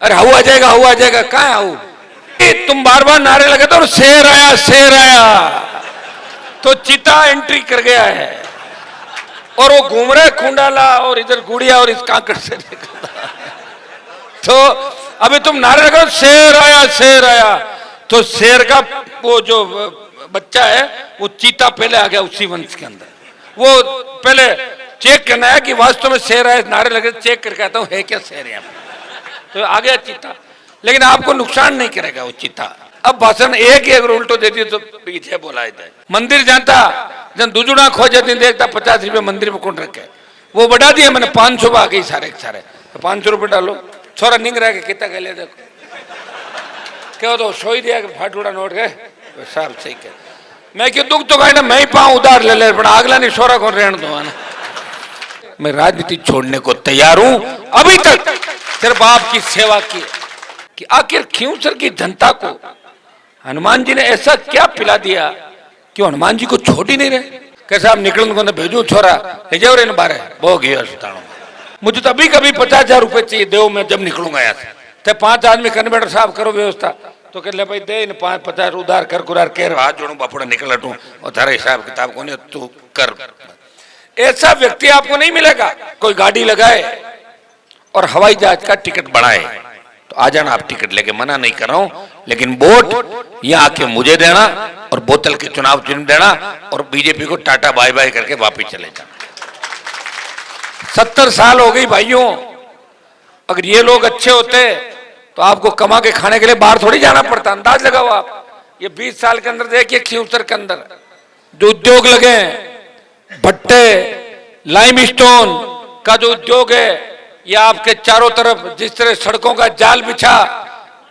अरे हाउ आ जाएगा, हाउ आ जाएगा, कहाँ है हाउ? तुम बार बार नारे लगे तो शेर आया, शेर आया, तो चीता एंट्री कर गया है और वो घूम रहा है खूंडाला और इधर गुड़िया और इस कांकड़ से निकलता है। तो अभी तुम नारे लगे शेर आया, शेर आया, तो शेर का वो जो बच्चा है वो चीता पहले आ गया उसी वंश के अंदर। वो पहले चेक करना है कि वास्तव में शेर है, नारे लगे चेक करके आता हूँ है क्या शेर यहाँ पे, तो आ गया चीता। लेकिन आपको नुकसान नहीं करेगा वो चीता। अब भाषण एक ही अगर उल्टो दे दिए तो पीछे बोला जाता है। मंदिर जाता जब दुजुड़ा खो जाती देखता 50 रुपये मंदिर में कौन रखे, वो बढ़ा दिया मैंने 500 आ गई सारे सारे, तो 500 रुपये डालो। छोरा निंग रहा है कितना कह लिया देखो क्या तो सोई दिया कि फाटूड़ा नोट गए साहब सही कह। मैं क्यों दुख तो कहना मैं ही पाऊँ उधार ले ले, पर अगला नहीं छोरा को रहने दो ना। मैं राजनीति छोड़ने को तैयार हूं। अभी तक सिर्फ आपकी सेवा की कि आखिर खींवसर की जनता को हनुमान जी ने ऐसा क्या पिला दिया कि हनुमान जी को छोड़ ही नहीं रहे। कैसे आप निकलन को भेजू छोरा ले जाओ रे बारे वो गया अस्पताल। मुझे तो अभी कभी 50,000 रुपए चाहिए देव मैं जब निकलूंगा यहाँ से। तो 5 आदमी कन्वेटर साहब करो व्यवस्था, तो कह ले भाई दे इन 5-50 उधार कर कुरार कह हाथ जोड़ू बापूड़ा निकल हटू और तारा हिसाब किताब को नहीं तू कर। ऐसा व्यक्ति आपको नहीं मिलेगा। कोई गाड़ी लगाए और हवाई जहाज का टिकट बढ़ाए तो आ जाना आप टिकट लेके, मना नहीं कर रहा हूं, लेकिन वोट यहाँ आके मुझे देना और बोतल के चुनाव चिन्ह देना और बीजेपी को टाटा बाय बाय करके वापिस चले जाना। 70 साल हो गई भाइयों। अगर ये लोग अच्छे होते तो आपको कमा के खाने के लिए बाहर थोड़ी जाना पड़ता। अंदाज लगाओ आप, ये 20 साल के अंदर देखिए खींवसर के अंदर जो उद्योग लगे, भट्टे, लाइमस्टोन का जो उद्योग है, या आपके चारों तरफ जिस तरह सड़कों का जाल बिछा,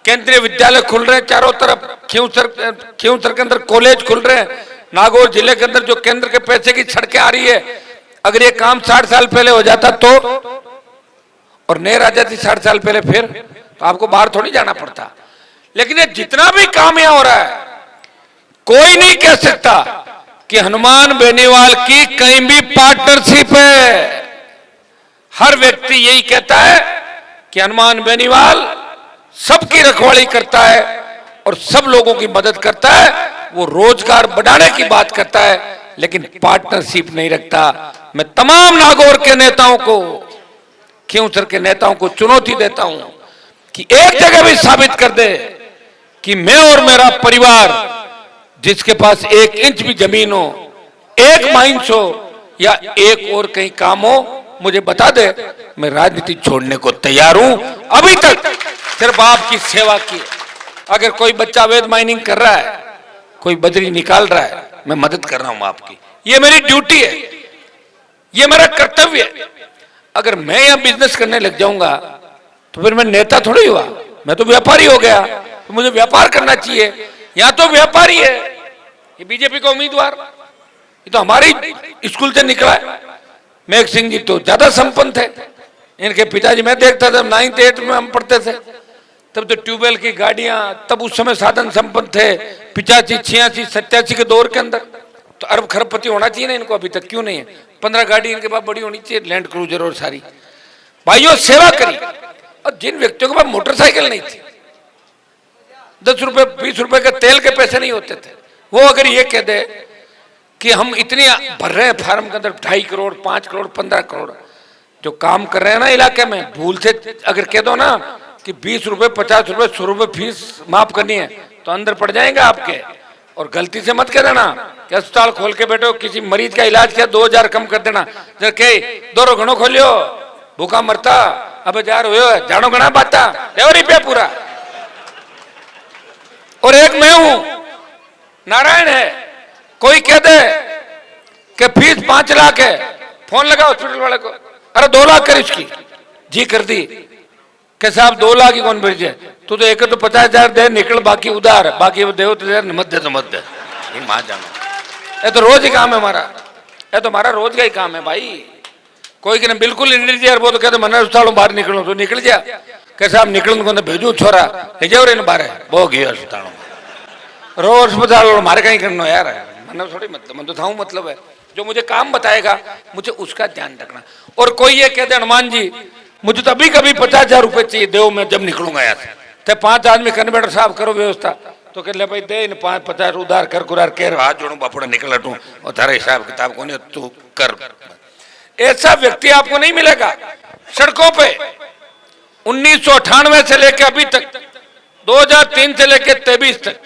केंद्रीय विद्यालय खुल रहे हैं चारों तरफ, खींवसर के अंदर कॉलेज खुल रहे हैं, नागौर जिले के अंदर जो केंद्र के पैसे की सड़कें आ रही है। अगर ये काम 60 साल पहले हो जाता तो, और नहर आ जाती 60 साल पहले फिर, तो आपको बाहर थोड़ी जाना पड़ता। लेकिन ये जितना भी काम यहाँ हो रहा है, कोई नहीं कह सकता कि हनुमान बेनीवाल की कहीं भी पार्टनरशिप है। हर व्यक्ति यही कहता है कि हनुमान बेनीवाल सबकी रखवाली करता है और सब लोगों की मदद करता है। वो रोजगार बढ़ाने की बात करता है लेकिन पार्टनरशिप नहीं रखता। मैं तमाम नागौर के नेताओं को, खींवसर के नेताओं को चुनौती देता हूं कि एक जगह भी साबित कर दे कि मैं और मेरा परिवार जिसके पास 1 इंच भी जमीन हो, 1 माइंस हो या एक और कहीं काम हो, मुझे बता दे, मैं राजनीति छोड़ने को तैयार हूं। अभी तक सिर्फ आपकी सेवा की। अगर कोई बच्चा अवैध माइनिंग कर रहा है, कोई बजरी निकाल रहा है, मैं मदद कर रहा हूं आपकी। ये मेरी ड्यूटी है, ये मेरा कर्तव्य है। अगर मैं यहां बिजनेस करने लग जाऊंगा तो फिर मैं नेता थोड़ी हुआ, मैं तो व्यापारी हो गया। तो मुझे व्यापार करना चाहिए। यहां तो व्यापारी है, ये बीजेपी का उम्मीदवार, ये तो हमारे स्कूल से निकला है। मेघ सिंह जी तो ज्यादा संपन्न थे। इनके पिताजी, मैं देखता था 9th 8th में हम पढ़ते थे, तब तो ट्यूबवेल की गाड़ियां, तब उस समय साधन संपन्न थे। 85, 86, 87 के दौर के अंदर तो अरब खरबपति होना चाहिए ना इनको, अभी तक क्यों नहीं है? 15 गाड़ी इनके पास बड़ी होनी चाहिए, लैंड क्रूजर और सारी। भाइयों सेवा करी। और जिन व्यक्तियों के पास मोटरसाइकिल नहीं थी, 10 रुपए 20 रुपए के तेल के पैसे नहीं होते थे, वो अगर ये कह दे कि हम इतने भर रहे हैं फार्म के अंदर 2.5 करोड़ 5 करोड़ 15 करोड़ जो काम कर रहे हैं ना इलाके में, भूल से अगर कह दो ना कि 20 रुपए 50 रुपए 100 रुपए फीस माफ करनी है तो अंदर पड़ जाएंगे आपके। और गलती से मत कह देना कि अस्पताल खोल के बैठो, किसी मरीज का इलाज किया 2000 कम कर देना, जब के 2 घणो खोलियो भूखा मरता, अब जार हो जानो घना बाता रुपया पूरा। और एक मैं हूं, नारायण है, कोई कह दे कि फीस 5 लाख है, फोन लगा हॉस्पिटल वाले को, अरे 2 लाख कर इसकी, जी कर दी। कैसे आप 2 लाख ही कौन भेजे? तू तो एक तो 50,000 दे निकल, बाकी उधार, बाकी वो दे तो मत दे तो मत दे। मां जानो, ये तो रोज ही काम है हमारा, ये तो हमारा रोज का ही काम है भाई। कोई कहना बिल्कुल नहीं दिया, वो तो कहते मन अस्पतालों बाहर निकलो तो निकल जा। कैसे आप निकलन को भेजू छोरा ले जाओ रे बाहर, वो गया अस्पतालों, रोज अस्पताल हमारे कहीं करना यार, मन थोड़ी मतलब, मन तो था मतलब है जो मुझे काम बताएगा मुझे उसका ध्यान रखना। और कोई ये कहते हनुमान जी मुझे तो अभी कभी 50,000 रुपए चाहिए देव, मैं जब निकलूंगा यहाँ से। तो 5 आदमी कन्वेटर साहब करो व्यवस्था, तो कह ले भाई दे इन 5-50 उधार कर कुरार कर हाथ जोड़ू बापड़ा निकल हटू और तारा हिसाब किताब को नहीं तू कर। ऐसा व्यक्ति आपको नहीं मिलेगा सड़कों पे। 1998 से लेकर अभी तक, 2003 से लेकर 23 तक,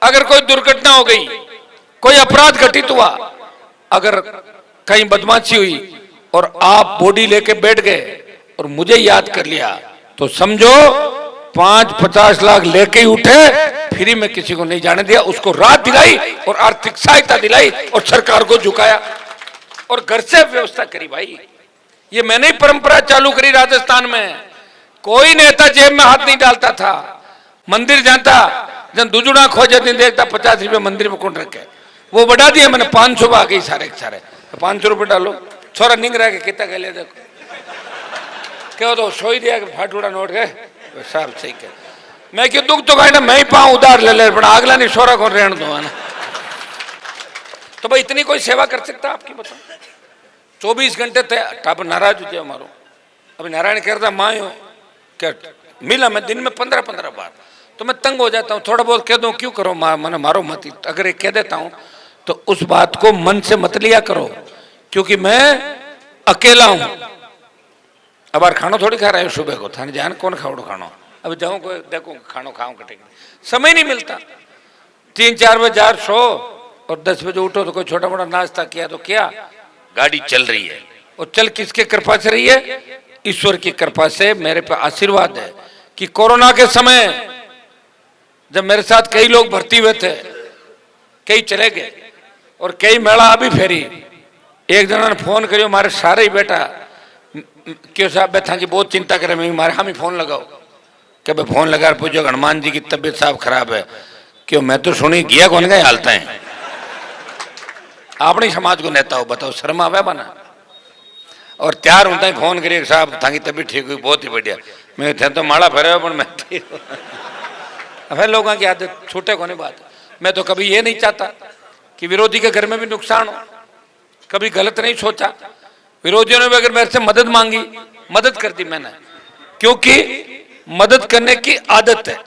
अगर कोई दुर्घटना हो गई, कोई अपराध घटित हुआ, अगर कहीं बदमाशी हुई और आप बॉडी लेके बैठ गए और मुझे याद कर लिया, तो समझो 5-50 लाख लेके ही उठे, फ्री में किसी को नहीं जाने दिया, उसको राहत दिलाई और आर्थिक सहायता दिलाई और सरकार को झुकाया और घर से व्यवस्था करी। भाई ये मैंने ही परंपरा चालू करी राजस्थान में। कोई नेता जेब में हाथ नहीं डालता था, मंदिर जाता जब दुजुड़ा खोजे नहीं देखता 50 रुपये मंदिर में कौन रखे, वो बढ़ा दिया मैंने 500 आ गई सारे सारे, 500 रुपये डालो। छोरा निंग रहा के कितना गले देखो क्या तो सोई दिया कि फाटूड़ा नोट गए साहब सही कह। मैं क्यों दुख तो कहना मैं ही पाऊँ उधार ले ले, पर अगला नहीं सोरा कौन रहने दो ना। तो भाई इतनी कोई सेवा कर सकता आपकी बताओ? 24 घंटे टाप नाराज हो जाए हमारो। अभी नारायण कहता माँ क्या मिला मैं दिन में 15-15 बार, तो मैं तंग हो जाता हूँ। थोड़ा बहुत कह दूँ क्यों करो मैंने मारो मत, अगर एक कह देता हूँ तो उस बात को मन से मत लिया करो, क्योंकि मैं अकेला हूँ। अब बार खानो थोड़ी खा रहे हो सुबह को, थाने जान कौन खाओ खानो, अब जाऊँ को देखो खानो खाऊं कटेगा, समय नहीं मिलता। 3-4 बजे जार सो और 10 बजे उठो तो कोई छोटा मोटा नाश्ता किया तो क्या, गाड़ी चल रही है। और चल किसके कृपा से रही है? ईश्वर की कृपा से मेरे पे आशीर्वाद है कि कोरोना के समय जब मेरे साथ कई लोग भर्ती हुए थे, कई चले गए और कई मेला अभी फेरी। एक जना ने फोन करियो मारे सारे ही बेटा क्यों साहब बैठा की बहुत चिंता करे, मैं मारे हम ही फोन लगाओ क्या भाई फोन लगा पूछो हनुमान जी की तबीयत साहब खराब है क्यों, मैं तो सुनी गया कौन गए हालता है। अपनी समाज को नेता हो बताओ, शर्म आवे बना। और तैयार होता है फोन करिए साहब थाकी तबीयत ठीक हुई बहुत ही बढ़िया, मैं थे तो माड़ा फेरे पर मैं अब लोगों की आदत छूटे को नहीं बात। मैं तो कभी ये नहीं चाहता कि विरोधी के घर में भी नुकसान हो, कभी गलत नहीं सोचा। विरोधियों ने भी अगर मेरे से मदद मांगी, मदद कर दी मैंने, क्योंकि मदद करने की आदत है।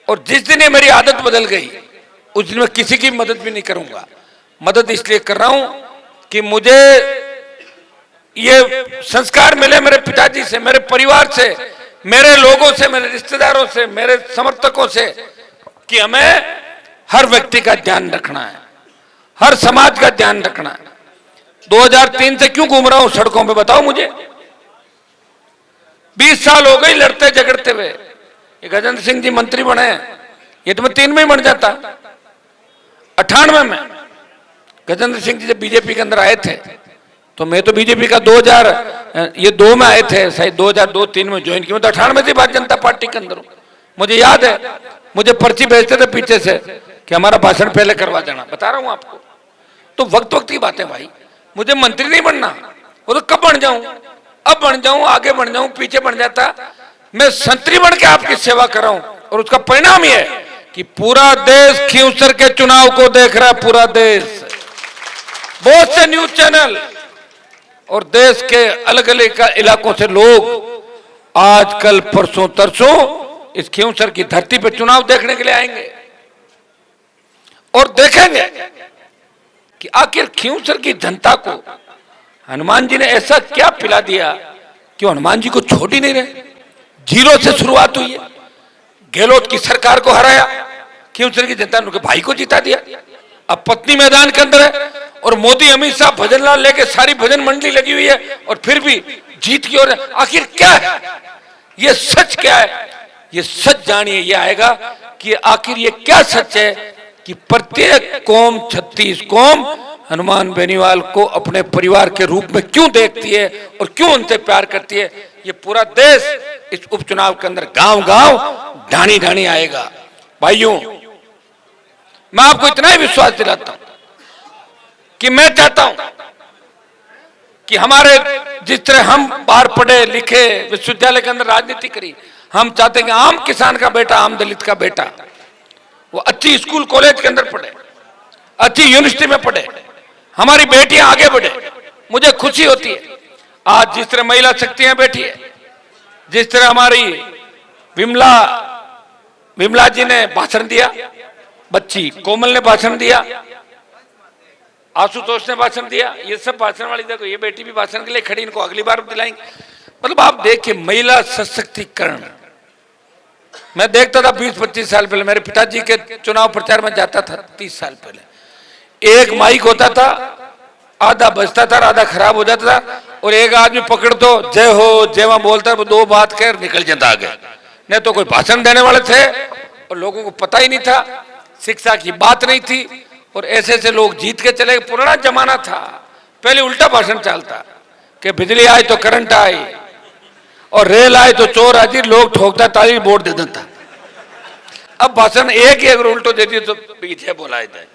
और जिस दिन ये मेरी आदत बदल गई उस दिन मैं किसी की मदद भी नहीं करूंगा। मदद इसलिए कर रहा हूं कि मुझे ये संस्कार मिले मेरे पिताजी से, मेरे परिवार से, मेरे लोगों से, मेरे रिश्तेदारों से, मेरे समर्थकों से, कि हमें हर व्यक्ति का ध्यान रखना है, हर समाज का ध्यान रखना है। 2003 से क्यों घूम रहा हूं सड़कों पे बताओ मुझे? 20 साल हो गई लड़ते झगड़ते हुए। ये गजेंद्र सिंह जी मंत्री बने, ये तो मैं 3 में ही बन जाता। 98 में गजेंद्र सिंह जी जब बीजेपी के अंदर आए थे तो मैं तो बीजेपी का 2 में आए थे, शायद 2002-3 में ज्वाइन किया। मैं तो 98 से भारतीय जनता पार्टी के अंदर हूं। मुझे याद है मुझे पर्ची भेजते थे पीछे से कि हमारा भाषण पहले करवा देना, बता रहा हूं आपको। तो वक्त वक्त की बातें भाई, मुझे मंत्री नहीं बनना, वो तो कब बन जाऊं, अब बन जाऊं, आगे बन जाऊं, पीछे बन जाता। मैं संतरी बन के आपकी सेवा कर रहा हूं और उसका परिणाम यह है कि पूरा देश खींवसर के चुनाव को देख रहा है, पूरा देश। बहुत से न्यूज चैनल और देश के अलग अलग इलाकों से लोग आज कल परसों तरसों इस खींवसर की धरती पर चुनाव देखने के लिए आएंगे और देखेंगे कि आखिर खींवसर की जनता को हनुमान जी ने ऐसा क्या पिला दिया कि हनुमान जी को छोड़ ही नहीं रहे। 0 से शुरुआत हुई है, गहलोत की सरकार को हराया, खींवसर की जनता ने उनके भाई को जिता दिया। अब पत्नी मैदान के अंदर है और मोदी अमित शाह भजन लाल लेके सारी भजन मंडली लगी हुई है और फिर भी जीत की ओर। आखिर क्या है ये, सच क्या है ये? सच जानिए, ये आएगा कि आखिर ये क्या सच है कि प्रत्येक कौम 36 कौम हनुमान बेनीवाल को अपने परिवार के रूप में क्यों देखती है और क्यों उनसे प्यार करती है। ये पूरा देश इस उपचुनाव के अंदर गांव गांव ढाणी ढाणी आएगा। भाइयों मैं आपको इतना ही विश्वास दिलाता हूं कि मैं चाहता हूं कि हमारे जिस तरह हम बाहर पढ़े लिखे विश्वविद्यालय के अंदर राजनीति करी, हम चाहते हैं कि आम किसान का बेटा, आम दलित का बेटा वो अच्छी स्कूल कॉलेज के अंदर पढ़े, अच्छी यूनिवर्सिटी में पढ़े, हमारी बेटियां आगे बढ़े। मुझे खुशी होती है आज जिस तरह महिला शक्तियां बैठी है, जिस तरह हमारी विमला विमला जी ने भाषण दिया, बच्ची कोमल ने भाषण दिया, आशुतोष ने भाषण दिया, ये सब भाषण वाली। देखो ये बेटी भी भाषण के लिए खड़ी, इनको अगली बार दिलाएंगे। मतलब आप देखिए महिला सशक्तिकरण। मैं देखता था 20-25 साल पहले, मेरे पिताजी के चुनाव प्रचार में जाता था 30 साल पहले, एक माइक होता था, आधा बजता था, आधा खराब हो जाता था, और एक आदमी पकड़ दो जय हो जय मां बोलता, वो दो बात कह निकल जाता आगे। नहीं तो कोई भाषण देने वाले थे और लोगों को पता ही नहीं था, शिक्षा की बात नहीं थी, और ऐसे ऐसे लोग जीत के चले। पुराना जमाना था, पहले उल्टा भाषण चलता कि बिजली आए तो करंट आए, और रेल आए तो चोर हाजिर, लोग ठोकता ताली वोट दे देता। अब भाषण एक ही अगर उल्टो दे दिए तो पीछे बोला जाए।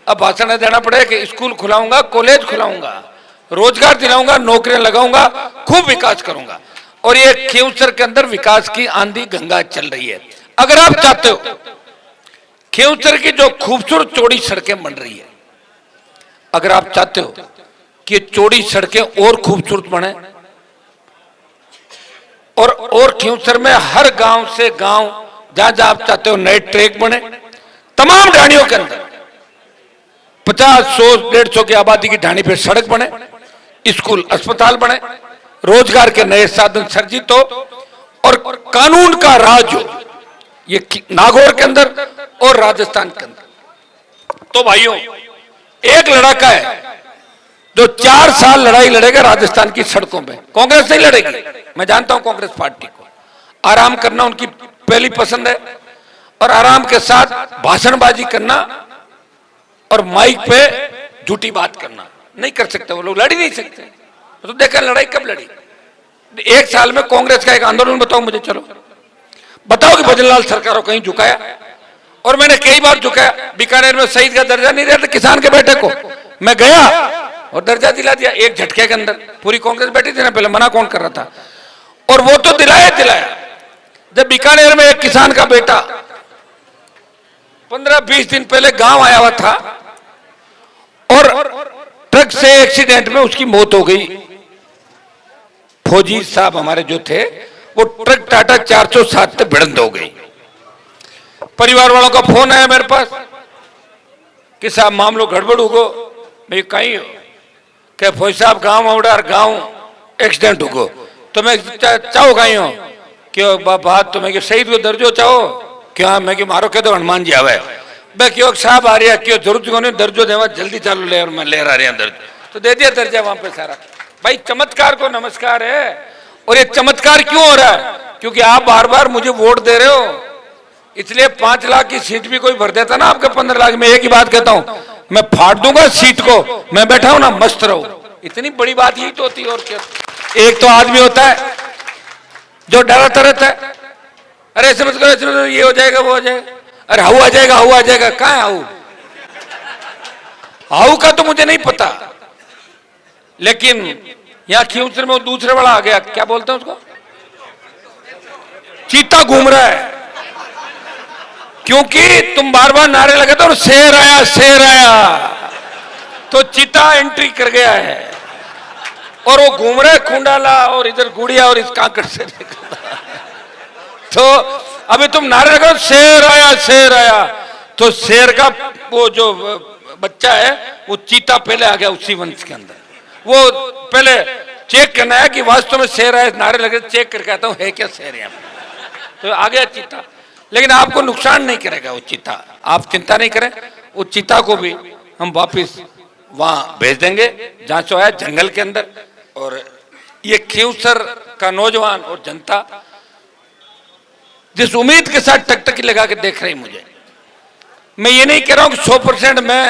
अब भाषण देना पड़ेगा कि स्कूल खुलाऊंगा, कॉलेज खुलाऊंगा, रोजगार दिलाऊंगा, नौकरियां लगाऊंगा, खूब विकास करूंगा। और ये खींवसर के अंदर विकास की आंधी गंगा चल रही है। अगर आप चाहते हो खींवसर की जो खूबसूरत चौड़ी सड़कें बन रही है, अगर आप चाहते हो कि चौड़ी सड़कें और खूबसूरत बने, और खींवसर में हर गांव से गांव जहां जहां आप चाहते हो नए ट्रैक बने, तमाम ढाणियों के अंदर 50, 100, 150 की आबादी की ढाणी पे सड़क बने, स्कूल अस्पताल बने, रोजगार के नए साधन सर्जित हो, और कानून का राज हो, ये नागौर के अंदर और राजस्थान के अंदर। तो भाइयों, एक लड़का है जो 4 साल लड़ाई लड़ेगा राजस्थान की सड़कों पे। कांग्रेस नहीं लड़ेगी, मैं जानता हूं कांग्रेस पार्टी को आराम करना उनकी पहली पसंद है, और आराम के साथ भाषणबाजी करना और माइक पे झूठी बात करना नहीं कर सकते वो लोग, लड़ ही नहीं सकते। तो देखा लड़ाई कब लड़ी? 1 साल में कांग्रेस का एक आंदोलन बताओ मुझे, चलो बताओ कि भजनलाल सरकार को कहीं झुकाया? और मैंने कई बार झुकाया। बीकानेर में शहीद का दर्जा नहीं दिया था किसान के बेटे को, मैं गया और दर्जा दिला दिया एक झटके के अंदर। पूरी कांग्रेस बैठी थी ना पहले, मना कौन कर रहा था? और वो तो दिलाया। जब बीकानेर में एक किसान का बेटा 15-20 दिन पहले गांव आया हुआ था और ट्रक से एक्सीडेंट में उसकी मौत हो गई। फौजी साहब हमारे जो थे, वो ट्रक टाटा 407 से भिड़ंत हो गई। परिवार वालों का फोन आया मेरे पास कि साहब मामलो गड़बड़ हो गो। मैं कहीं हो क्या? फौजी साहब गांव उड़ा, गांव एक्सीडेंट हो गो। तो मैं चाहो कहीं हो क्यों बात? तो मैं शहीद को दर्जो चाहो क्या? मैं कि मारो कह दो हनुमान जी आवे। मैं क्यों साहब आ रही है, क्यों जरूरत को नहीं दर्जो देवा, जल्दी चालू ले, और मैं ले रहा दर्ज। तो दे दिया दर्जा वहां पे सारा। भाई चमत्कार को नमस्कार है। और ये चमत्कार क्यों हो रहा है? क्योंकि आप बार बार मुझे वोट दे रहे हो, इसलिए 5 लाख की सीट भी कोई भर देता ना आपके 15 लाख में। एक ही बात कहता हूं, मैं फाड़ दूंगा सीट को, मैं बैठा हूं ना, मस्त रहो। इतनी बड़ी बात यही तो होती है। और क्या? एक तो आदमी होता है जो डराता रहता है, अरे ऐसे मत करो, ये हो जाएगा वो हो जाएगा, अरे हाउ आ जाएगा, हाउ आ जाएगा। कहां है हाउ? हाउ का तो मुझे नहीं पता, लेकिन यहां खींवसर में वो दूसरे वाला आ गया, क्या बोलते हैं उसको, चीता घूम रहा है। क्योंकि तुम बार बार नारे लगे तो शेर आया, शेर आया, तो चीता एंट्री कर गया है और वो घूम रहा है खूंडाला और इधर गुड़िया और इस कांकड़ से। तो अभी तुम नारे लगे शेर आया, शेर आया, तो शेर का वो जो बच्चा है वो चीता पहले आ गया उसी वंश के अंदर। वो पहले चेक करना है कि वास्तव में शेर आया, नारे लगे चेक करके आता हूं है क्या शेर यहाँ पे। तो आ गया चीता, लेकिन आपको नुकसान नहीं करेगा वो चीता, आप चिंता नहीं करें। वो चीता को भी हम वापिस वहां भेज देंगे जहां से आया, जंगल के अंदर। और ये खींवसर का नौजवान और जनता जिस उम्मीद के साथ टकटकी लगा के देख रही मुझे, मैं ये नहीं कह रहा हूं कि 100% मैं